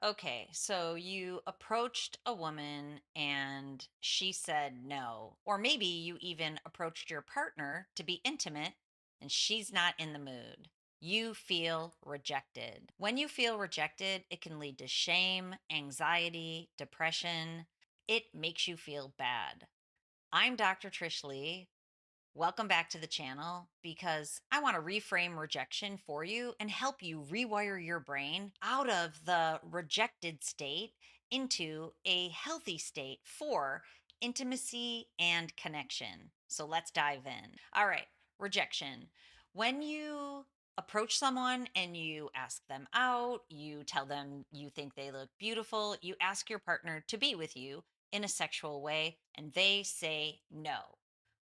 Okay, so you approached a woman and she said no. Or maybe you even approached your partner to be intimate and she's not in the mood. You feel rejected. When you feel rejected, it can lead to shame, anxiety, depression. It makes you feel bad. I'm Dr. Trish Leigh. Welcome back to the channel because I want to reframe rejection for you and help you rewire your brain out of the rejected state into a healthy state for intimacy and connection. So let's dive in. All right, rejection. When you approach someone and you ask them out, you tell them you think they look beautiful, you ask your partner to be with you in a sexual way, and they say no.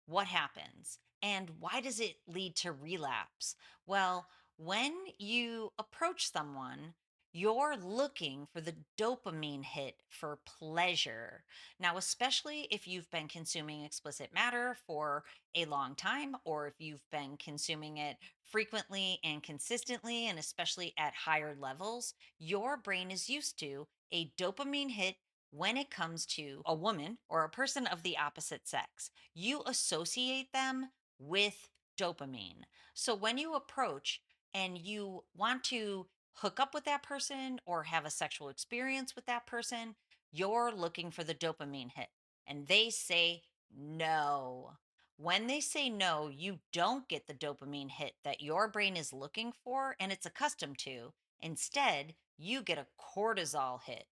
What happens? And why does it lead to relapse? Well, when you approach someone, you're looking for the dopamine hit for pleasure. Now, especially if you've been consuming explicit matter for a long time, or if you've been consuming it frequently and consistently, and especially at higher levels, your brain is used to a dopamine hit when it comes to a woman or a person of the opposite sex. You associate them with dopamine. So when you approach and you want to hook up with that person or have a sexual experience with that person, you're looking for the dopamine hit. And they say no. When they say no, you don't get the dopamine hit that your brain is looking for and it's accustomed to. Instead, you get a cortisol hit.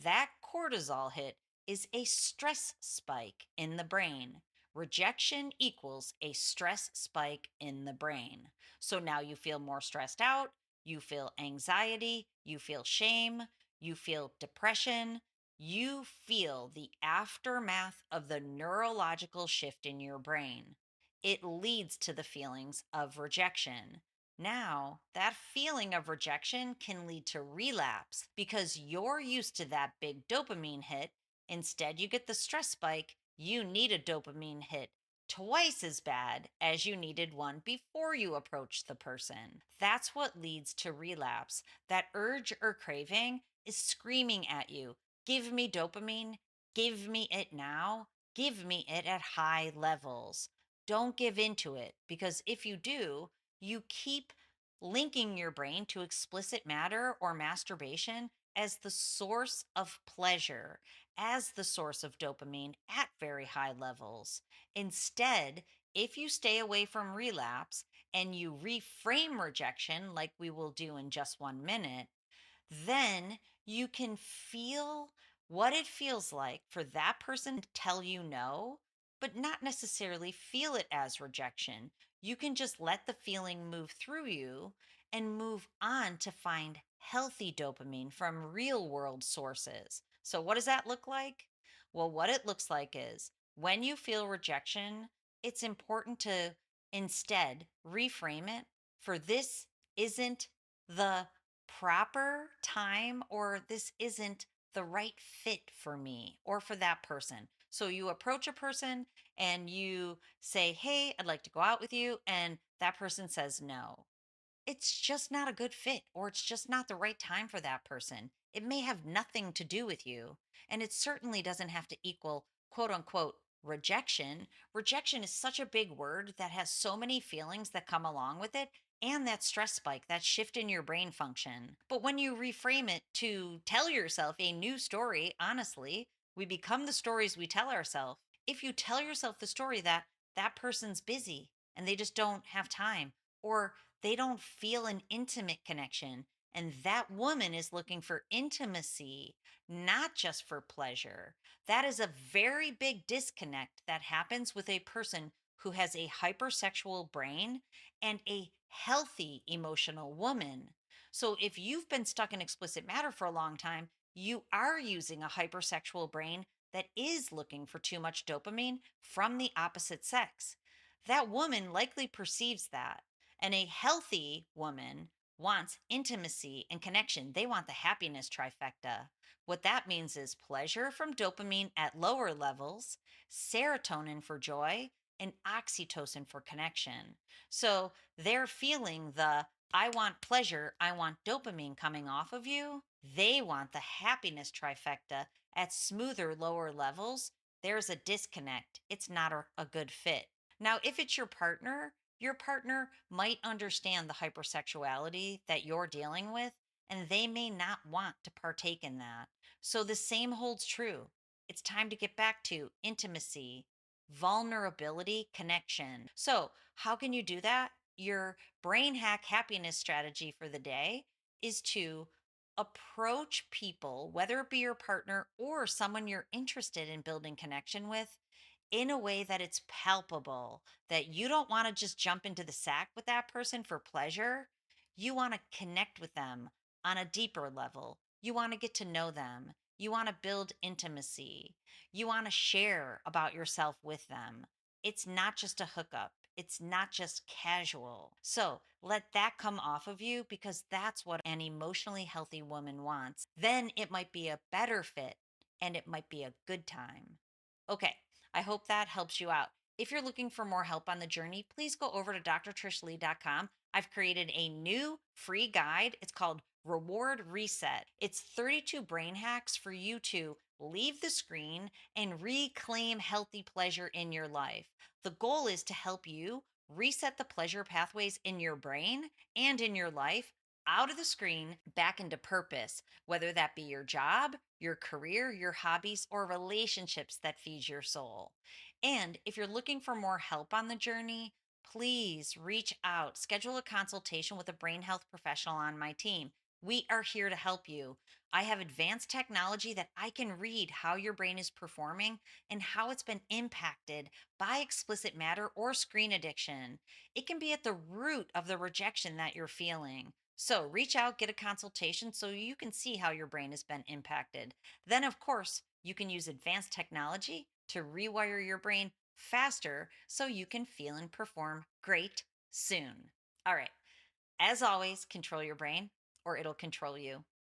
That cortisol hit is a stress spike in the brain. Rejection equals a stress spike in the brain. So now you feel more stressed out, you feel anxiety, you feel shame, you feel depression, you feel the aftermath of the neurological shift in your brain. It leads to the feelings of rejection. Now, that feeling of rejection can lead to relapse because you're used to that big dopamine hit. Instead, you get the stress spike. You need a dopamine hit twice as bad as you needed one before you approached the person. That's what leads to relapse. That urge or craving is screaming at you, give me dopamine, give me it now, give me it at high levels. Don't give into it because if you do, you keep linking your brain to explicit matter or masturbation as the source of pleasure, as the source of dopamine at very high levels. Instead, if you stay away from relapse and you reframe rejection, like we will do in just 1 minute, then you can feel what it feels like for that person to tell you no, but not necessarily feel it as rejection. You can just let the feeling move through you and move on to find healthy dopamine from real world sources. So, what does that look like? Well, what it looks like is when you feel rejection, it's important to instead reframe it for this isn't the proper time, or this isn't the right fit for me or for that person. So you approach a person and you say, hey, I'd like to go out with you. And that person says no. It's just not a good fit, or it's just not the right time for that person. It may have nothing to do with you. And it certainly doesn't have to equal quote unquote rejection. Rejection is such a big word that has so many feelings that come along with it, and that stress spike, that shift in your brain function. But when you reframe it to tell yourself a new story, honestly, we become the stories we tell ourselves. If you tell yourself the story that that person's busy and they just don't have time, or they don't feel an intimate connection, and that woman is looking for intimacy, not just for pleasure. That is a very big disconnect that happens with a person who has a hypersexual brain and a healthy emotional woman. So if you've been stuck in explicit matter for a long time, you are using a hypersexual brain that is looking for too much dopamine from the opposite sex. That woman likely perceives that. And a healthy woman wants intimacy and connection. They want the happiness trifecta. What that means is pleasure from dopamine at lower levels, serotonin for joy, and oxytocin for connection. So they're feeling the I want pleasure, I want dopamine coming off of you. They want the happiness trifecta at smoother, lower levels. There's a disconnect. It's not a good fit. Now, if it's your partner might understand the hypersexuality that you're dealing with, and they may not want to partake in that. So the same holds true. It's time to get back to intimacy, vulnerability, connection. So, how can you do that? Your brain hack happiness strategy for the day is to approach people, whether it be your partner or someone you're interested in building connection with, in a way that it's palpable, that you don't want to just jump into the sack with that person for pleasure. You want to connect with them on a deeper level. You want to get to know them. You want to build intimacy. You want to share about yourself with them. It's not just a hookup. It's not just casual. So let that come off of you, because that's what an emotionally healthy woman wants. Then it might be a better fit and it might be a good time. Okay, I hope that helps you out. If you're looking for more help on the journey, please go over to drtrishleigh.com. I've created a new free guide. It's called Reward Reset. It's 32 brain hacks for you to leave the screen and reclaim healthy pleasure in your life. The goal is to help you reset the pleasure pathways in your brain and in your life, out of the screen, back into purpose, whether that be your job, your career, your hobbies, or relationships that feed your soul. And if you're looking for more help on the journey, please reach out, schedule a consultation with a brain health professional on my team. We are here to help you. I have advanced technology that I can read how your brain is performing and how it's been impacted by explicit matter or screen addiction. It can be at the root of the rejection that you're feeling. So reach out, get a consultation so you can see how your brain has been impacted. Then, of course, you can use advanced technology to rewire your brain faster so you can feel and perform great soon. All right. As always, control your brain or it'll control you.